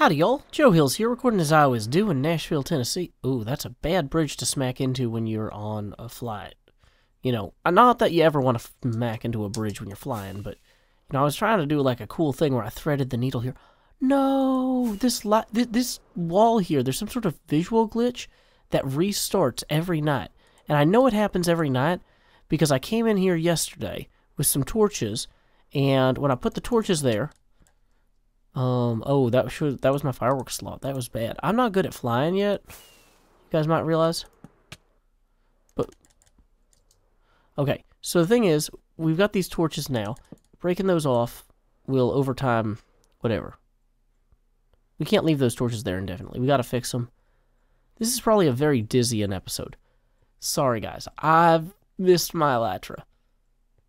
Howdy, y'all. Joe Hills here, recording as I always do in Nashville, Tennessee. Ooh, that's a bad bridge to smack into when you're on a flight. You know, not that you ever want to smack into a bridge when you're flying, but, you know, I was trying to do like a cool thing where I threaded the needle here. No, this wall here, there's some sort of visual glitch that restarts every night. And I know it happens every night because I came in here yesterday with some torches, and when I put the torches there, oh, that was my fireworks slot. That was bad. I'm not good at flying yet. You guys might realize. But, okay. So the thing is, we've got these torches now. Breaking those off will, over time, whatever. We can't leave those torches there indefinitely. We gotta fix them. This is probably a very dizzying episode. Sorry, guys. I've missed my elytra.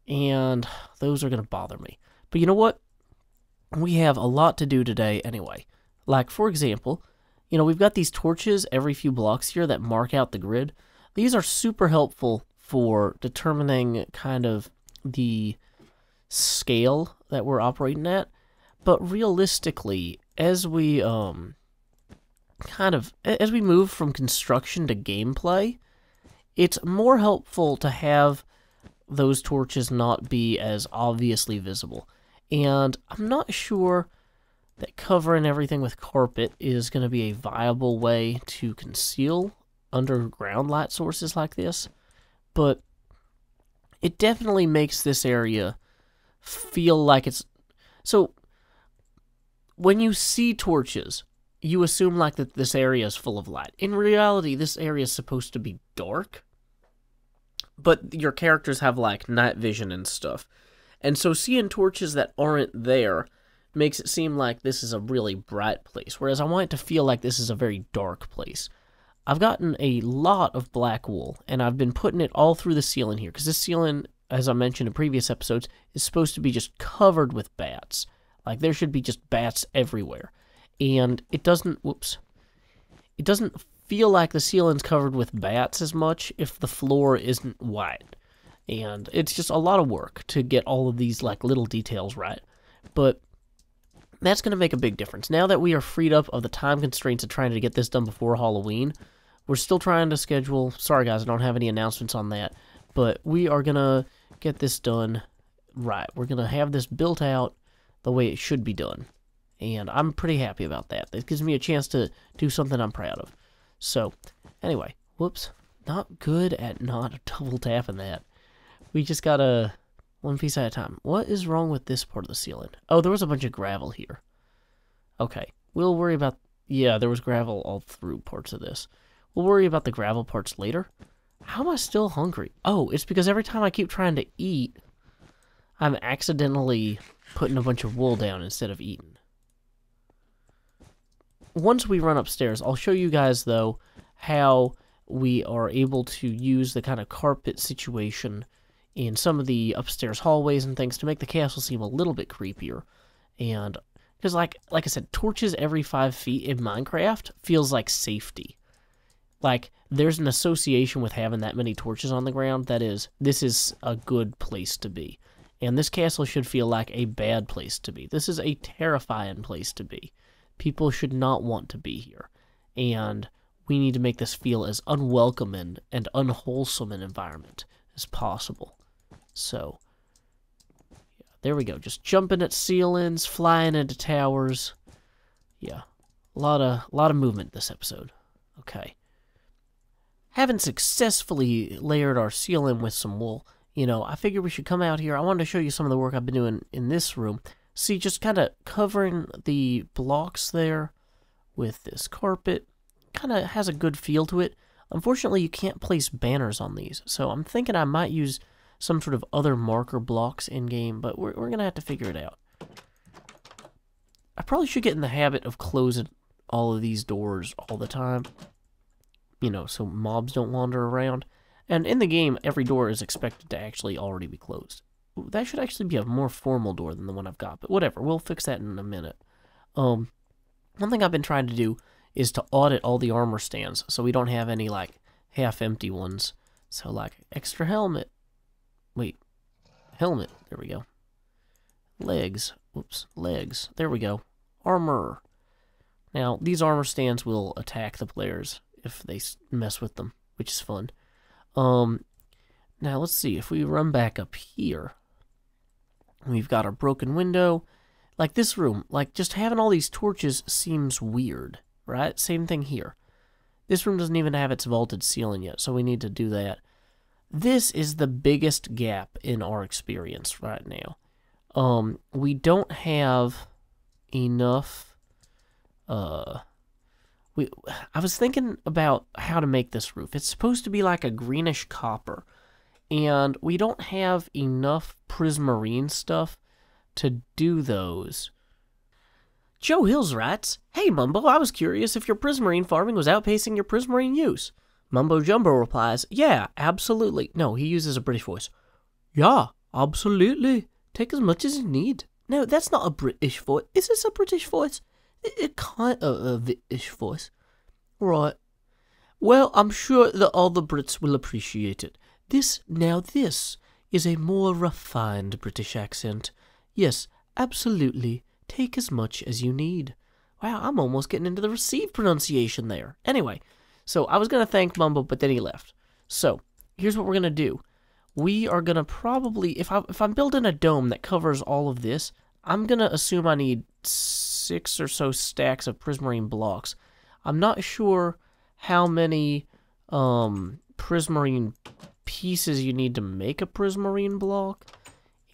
And those are gonna bother me. But you know what? We have a lot to do today anyway. Like, for example, you know, we've got these torches every few blocks here that mark out the grid. These are super helpful for determining kind of the scale that we're operating at. But realistically, as we as we move from construction to gameplay, it's more helpful to have those torches not be as obviously visible. And I'm not sure that covering everything with carpet is going to be a viable way to conceal underground light sources like this. But it definitely makes this area feel like it's... So, when you see torches, you assume like that this area is full of light. In reality, this area is supposed to be dark. But your characters have like night vision and stuff. And so seeing torches that aren't there makes it seem like this is a really bright place, whereas I want it to feel like this is a very dark place. I've gotten a lot of black wool, and I've been putting it all through the ceiling here, because this ceiling, as I mentioned in previous episodes, is supposed to be just covered with bats. Like, there should be just bats everywhere. And it doesn't, it doesn't feel like the ceiling's covered with bats as much if the floor isn't white. And it's just a lot of work to get all of these like little details right. But that's going to make a big difference. Now that we are freed up of the time constraints of trying to get this done before Halloween, we're still trying to schedule... Sorry guys, I don't have any announcements on that. But we are going to get this done right. We're going to have this built out the way it should be done. And I'm pretty happy about that. It gives me a chance to do something I'm proud of. So, anyway, whoops. Not good at not double tapping that. We just gotta one piece at a time. What is wrong with this part of the ceiling? Oh, there was a bunch of gravel here. Okay, we'll worry about... Yeah, there was gravel all through parts of this. We'll worry about the gravel parts later. How am I still hungry? Oh, it's because every time I keep trying to eat, I'm accidentally putting a bunch of wool down instead of eating. Once we run upstairs, I'll show you guys, though, how we are able to use the kind of carpet situation in some of the upstairs hallways and things to make the castle seem a little bit creepier. And because like I said, torches every 5 feet in Minecraft feels like safety. Like, there's an association with having that many torches on the ground that is, this is a good place to be. And this castle should feel like a bad place to be. This is a terrifying place to be. People should not want to be here. And we need to make this feel as unwelcoming and unwholesome an environment as possible. So, yeah, there we go. Just jumping at ceilings, flying into towers. Yeah, a lot of movement this episode. Okay. Having successfully layered our ceiling with some wool, you know, I figured we should come out here. I wanted to show you some of the work I've been doing in this room. See, just kind of covering the blocks there with this carpet. Kind of has a good feel to it. Unfortunately, you can't place banners on these, so I'm thinking I might use some sort of other marker blocks in-game, but we're going to have to figure it out. I probably should get in the habit of closing all of these doors all the time, you know, so mobs don't wander around. And in the game, every door is expected to actually already be closed. Ooh, that should actually be a more formal door than the one I've got, but whatever, we'll fix that in a minute. One thing I've been trying to do is to audit all the armor stands, so we don't have any, like, half-empty ones. So, like, extra helmet. Wait. Helmet. There we go. Legs. Whoops. Legs. There we go. Armor. Now, these armor stands will attack the players if they mess with them, which is fun. Now, let's see. If we run back up here, we've got our broken window. Like this room, like just having all these torches seems weird, right? Same thing here. This room doesn't even have its vaulted ceiling yet, so we need to do that. This is the biggest gap in our experience right now. We don't have enough. I was thinking about how to make this roof. It's supposed to be like a greenish copper, and we don't have enough prismarine stuff to do those. Joe Hills writes, "Hey Mumbo, I was curious if your prismarine farming was outpacing your prismarine use." Mumbo Jumbo replies, "Yeah, absolutely." No, he uses a British voice. "Yeah, absolutely. Take as much as you need." No, that's not a British voice. Is this a British voice? It kind of a British voice. Right. Well, I'm sure that all the Brits will appreciate it. This is a more refined British accent. Yes, absolutely. Take as much as you need. Wow, I'm almost getting into the received pronunciation there. Anyway, so I was going to thank Mumbo, but then he left. So, here's what we're going to do. We are going to probably, if I'm building a dome that covers all of this, I'm going to assume I need 6 or so stacks of prismarine blocks. I'm not sure how many prismarine pieces you need to make a prismarine block,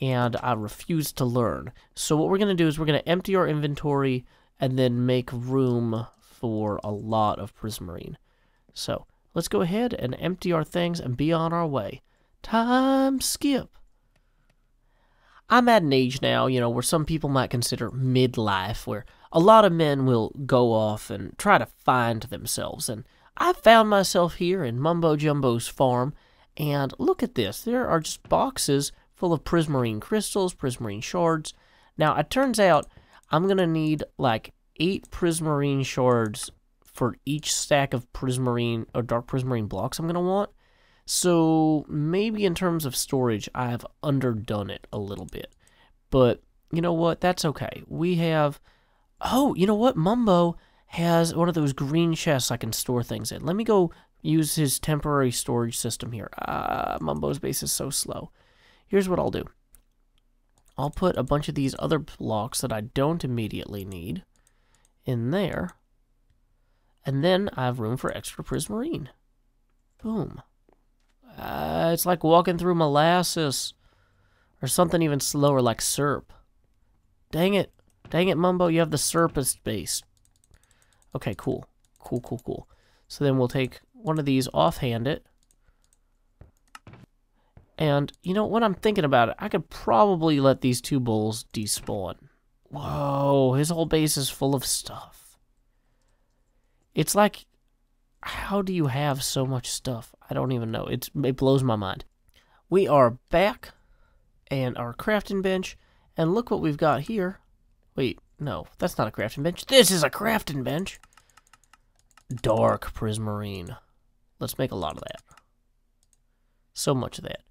and I refuse to learn. So what we're going to do is we're going to empty our inventory and then make room for a lot of prismarine. So let's go ahead and empty our things and be on our way. Time skip. I'm at an age now, where some people might consider midlife, where a lot of men will go off and try to find themselves. And I found myself here in Mumbo Jumbo's farm, and look at this. There are just boxes full of prismarine crystals, prismarine shards. Now, it turns out I'm going to need like 8 prismarine shards for each stack of prismarine or dark prismarine blocks I'm going to want. So maybe in terms of storage, I've underdone it a little bit. But you know what? That's okay. We have... Oh, you know what? Mumbo has one of those green chests I can store things in. Let me go use his temporary storage system here. Mumbo's base is so slow. Here's what I'll do. I'll put a bunch of these other blocks that I don't immediately need in there. And then I have room for extra prismarine. Boom. It's like walking through molasses. Or something even slower like syrup. Dang it. Dang it, Mumbo. You have the syrupist base. Okay, cool. Cool. So then we'll take one of these, offhand it. And, when I'm thinking about it, I could probably let these 2 bulls despawn. Whoa, his whole base is full of stuff. It's like, how do you have so much stuff? I don't even know. It blows my mind. We are back, and our crafting bench, and look what we've got here. Wait, no, that's not a crafting bench. This is a crafting bench. Dark prismarine. Let's make a lot of that. So much of that.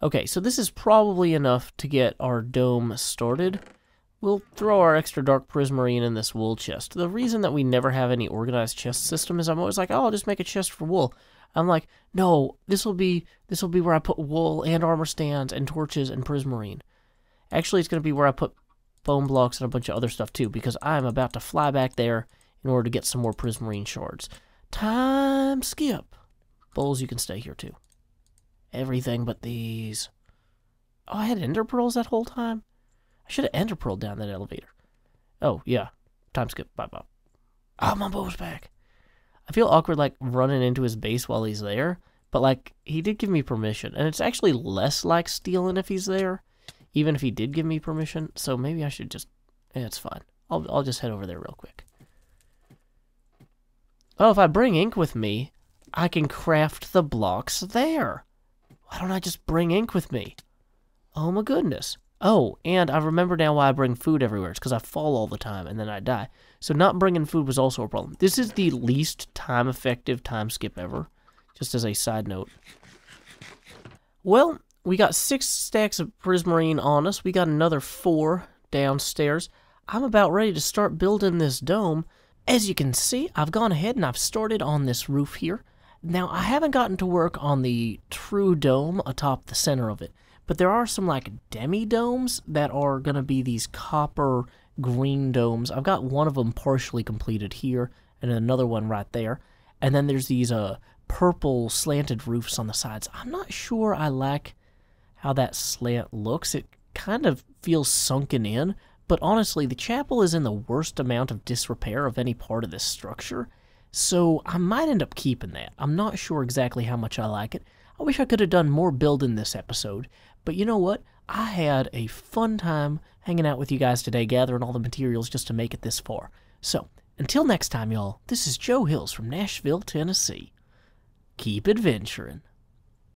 Okay, so this is probably enough to get our dome started. We'll throw our extra dark prismarine in this wool chest. The reason that we never have any organized chest system is I'm always like, oh, I'll just make a chest for wool. I'm like, no, this will be where I put wool and armor stands and torches and prismarine. Actually, it's going to be where I put bone blocks and a bunch of other stuff too, because I'm about to fly back there in order to get some more prismarine shards. Time skip. Bulls, you can stay here too. Everything but these. Oh, I had ender pearls that whole time? I should have ender pearled down that elevator. Oh, yeah. Time skip. Bye-bye. Oh, Mumbo's back. I feel awkward, like, running into his base while he's there. But, like, he did give me permission. And it's actually less like stealing if he's there. Even if he did give me permission. So maybe I should just... it's fine. I'll just head over there real quick. Oh, if I bring ink with me, I can craft the blocks there. Why don't I just bring ink with me? Oh my goodness. Oh, and I remember now why I bring food everywhere. It's because I fall all the time and then I die. So not bringing food was also a problem. This is the least time-effective time skip ever. Just as a side note. Well, we got 6 stacks of prismarine on us. We got another 4 downstairs. I'm about ready to start building this dome. As you can see, I've gone ahead and I've started on this roof here. Now, I haven't gotten to work on the true dome atop the center of it, but there are some like demi-domes that are going to be these copper green domes. I've got one of them partially completed here and another one right there. And then there's these purple slanted roofs on the sides. I'm not sure I like how that slant looks. It kind of feels sunken in, but honestly, the chapel is in the worst amount of disrepair of any part of this structure, so I might end up keeping that. I'm not sure exactly how much I like it. I wish I could have done more building this episode, but you know what? I had a fun time hanging out with you guys today, gathering all the materials just to make it this far. So, until next time, y'all, this is Joe Hills from Nashville, Tennessee. Keep adventuring.